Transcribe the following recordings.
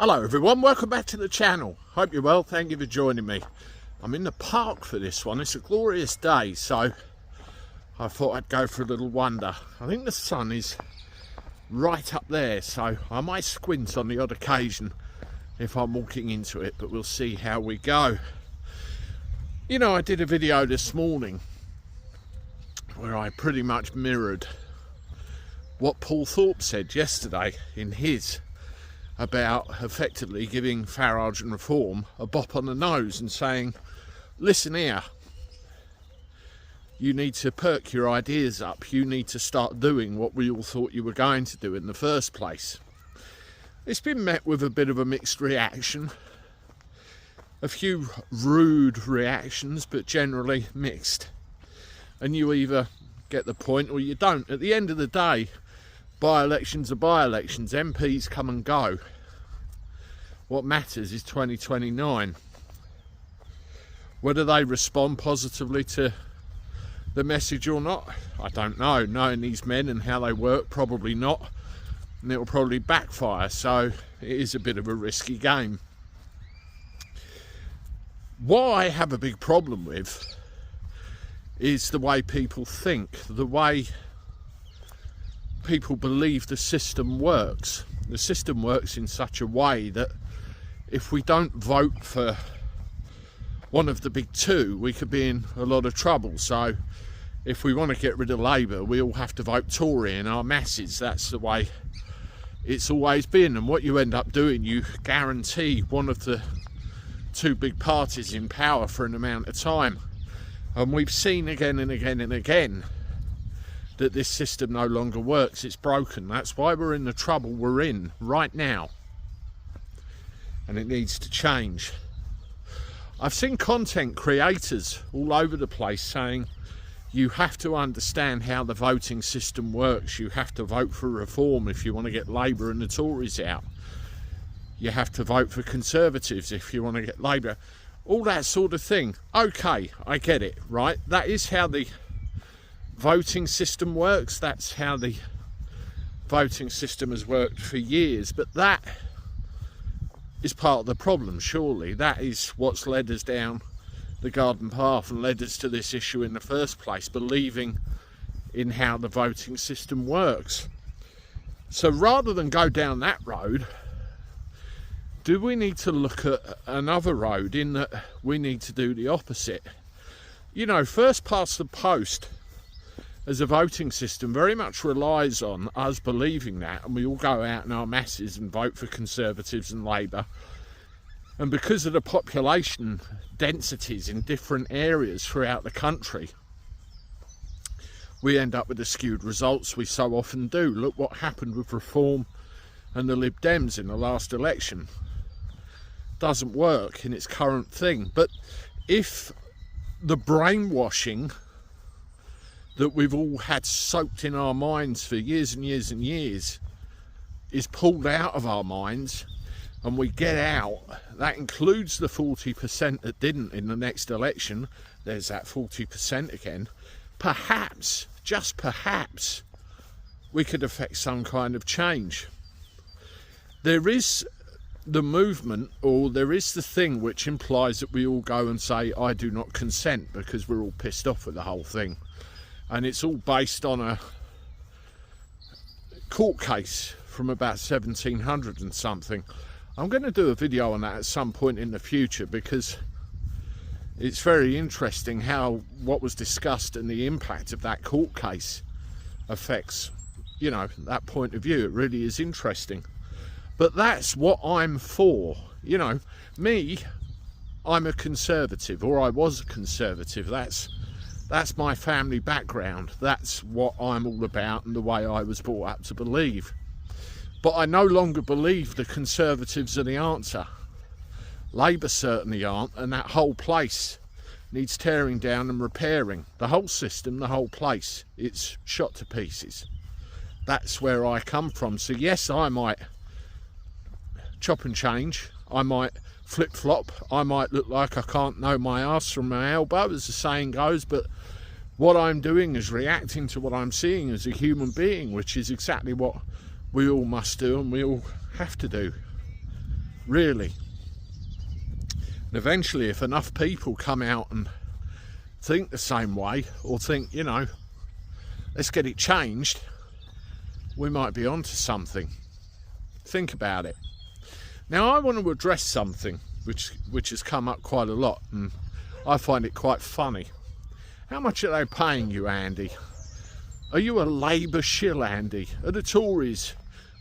Hello everyone, welcome back to the channel. Hope you're well, thank you for joining me. I'm in the park for this one. It's a glorious day, so I thought I'd go for a little wander. I think the sun is right up there, so I might squint on the odd occasion if I'm walking into it, but we'll see how we go. You know, I did a video this morning where I pretty much mirrored what Paul Thorpe said yesterday in his about effectively giving Farage and Reform a bop on the nose and saying, listen here, you need to perk your ideas up, you need to start doing what we all thought you were going to do in the first place. It's been met with a bit of a mixed reaction, a few rude reactions, but generally mixed, and you either get the point or you don't. At the end of the day, by-elections are by-elections, MPs come and go. What matters is 2029. Whether they respond positively to the message or not, I don't know. Knowing these men and how they work, probably not, and it'll probably backfire, so it is a bit of a risky game. What I have a big problem with is the way people think, the way people believe the system works. The system works in such a way that if we don't vote for one of the big two, we could be in a lot of trouble. So if we want to get rid of Labour, we all have to vote Tory in our masses. That's the way it's always been. And what you end up doing, you guarantee one of the two big parties in power for an amount of time. And we've seen again and again and again that this system no longer works. It's broken. That's why we're in the trouble we're in right now, and it needs to change. I've seen content creators all over the place saying you have to understand how the voting system works, you have to vote for reform if you want to get Labour and the Tories out, you have to vote for Conservatives if you want to get Labour, all that sort of thing. Okay, I get it, right? That is how the voting system works, that's how the voting system has worked for years, but that is part of the problem, surely. That is what's led us down the garden path and led us to this issue in the first place, believing in how the voting system works. So rather than go down that road, do we need to look at another road in that we need to do the opposite? You know, first past the post as a voting system very much relies on us believing that, and we all go out in our masses and vote for Conservatives and Labour. And because of the population densities in different areas throughout the country, we end up with the skewed results we so often do. Look what happened with Reform and the Lib Dems in the last election. Doesn't work in its current thing. But if the brainwashing that we've all had soaked in our minds for years and years and years is pulled out of our minds and we get out, that includes the 40% that didn't in the next election, there's that 40% again, perhaps, just perhaps, we could effect some kind of change. There is the movement, or there is the thing which implies that we all go and say, I do not consent, because we're all pissed off with the whole thing. And it's all based on a court case from about 1700 and something. I'm going to do a video on that at some point in the future, because it's very interesting how what was discussed and the impact of that court case affects, you know, that point of view. It really is interesting. But that's what I'm for. You know, me, I'm a Conservative, or I was a Conservative. That's my family background. That's what I'm all about and the way I was brought up to believe. But I no longer believe the Conservatives are the answer. Labour certainly aren't, and that whole place needs tearing down and repairing. The whole system, the whole place, it's shot to pieces. That's where I come from. So yes, I might chop and change. I might flip-flop. I might look like I can't know my arse from my elbow, as the saying goes, but what I'm doing is reacting to what I'm seeing as a human being, which is exactly what we all must do and we all have to do. really. And eventually, if enough people come out and think the same way, or think, you know, let's get it changed, we might be onto something. Think about it. Now, I want to address something which has come up quite a lot, and I find it quite funny. How much are they paying you, Andy? Are you a Labour shill, Andy? Are the Tories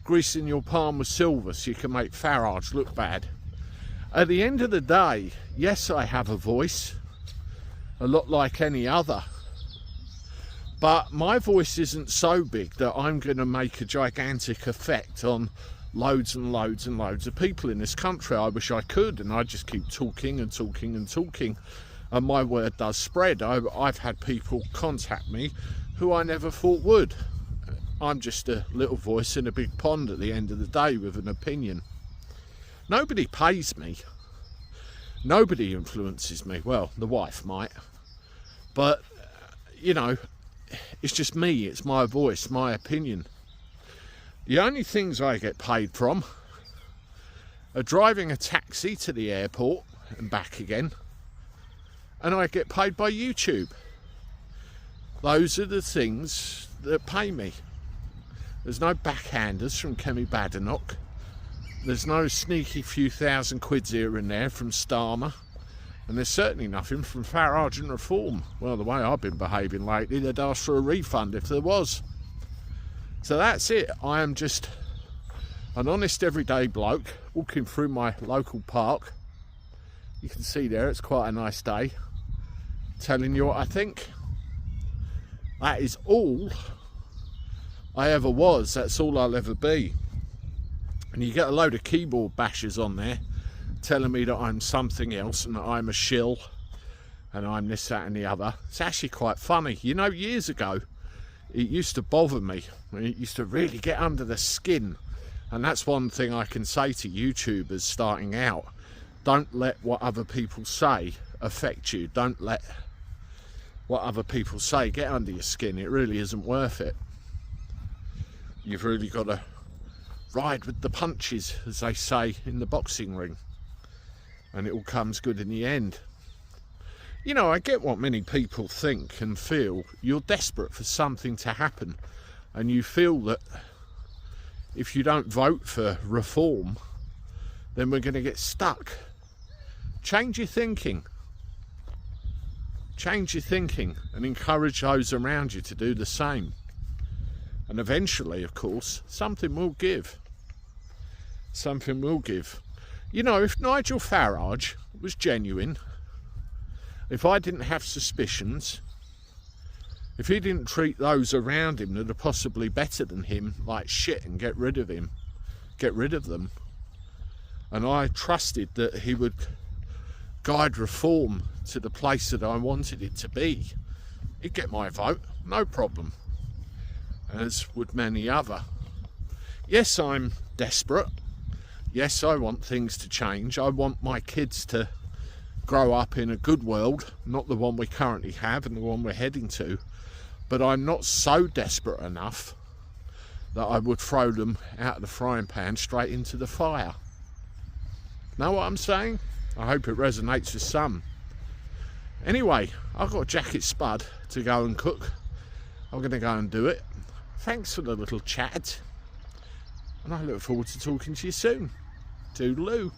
greasing your palm with silver so you can make Farage look bad? At the end of the day, yes, I have a voice, a lot like any other, but my voice isn't so big that I'm going to make a gigantic effect on loads and loads and loads of people in this country. I wish I could, and I just keep talking and talking and talking, and my word does spread. I've had people contact me who I never thought would. I'm just a little voice in a big pond at the end of the day with an opinion. Nobody pays me. Nobody influences me. Well, the wife might. But, you know, it's just me. It's my voice, my opinion. The only things I get paid from are driving a taxi to the airport and back again. And I get paid by YouTube. Those are the things that pay me. There's no backhanders from Kemi Badenoch. There's no sneaky few thousand quids here and there from Starmer. And there's certainly nothing from Farage and Reform. Well, the way I've been behaving lately, they'd ask for a refund if there was. So that's it. I am just an honest everyday bloke walking through my local park. You can see there, it's quite a nice day. Telling you what I think. That is all I ever was. That's all I'll ever be. And you get a load of keyboard bashers on there telling me that I'm something else and that I'm a shill and I'm this, that and the other. It's actually quite funny. You know, years ago, it used to bother me. It used to really get under the skin. And that's one thing I can say to YouTubers starting out. Don't let what other people say affect you. Don't let what other people say get under your skin. It really isn't worth it. You've really got to ride with the punches, as they say in the boxing ring, and it all comes good in the end. You know, I get what many people think and feel. You're desperate for something to happen, and you feel that if you don't vote for reform, then we're going to get stuck. Change your thinking. Change your thinking and encourage those around you to do the same. And eventually, of course, something will give. Something will give. You know, if Nigel Farage was genuine, if I didn't have suspicions, if he didn't treat those around him that are possibly better than him like shit and get rid of him, get rid of them, and I trusted that he would guide reform to the place that I wanted it to be, he'd get my vote, no problem, as would many other. Yes, I'm desperate. Yes, I want things to change. I want my kids to grow up in a good world, not the one we currently have and the one we're heading to. But I'm not so desperate enough that I would throw them out of the frying pan straight into the fire. Know what I'm saying? I hope it resonates with some. Anyway, I've got a jacket spud to go and cook. I'm going to go and do it. Thanks for the little chat. And I look forward to talking to you soon. Toodaloo.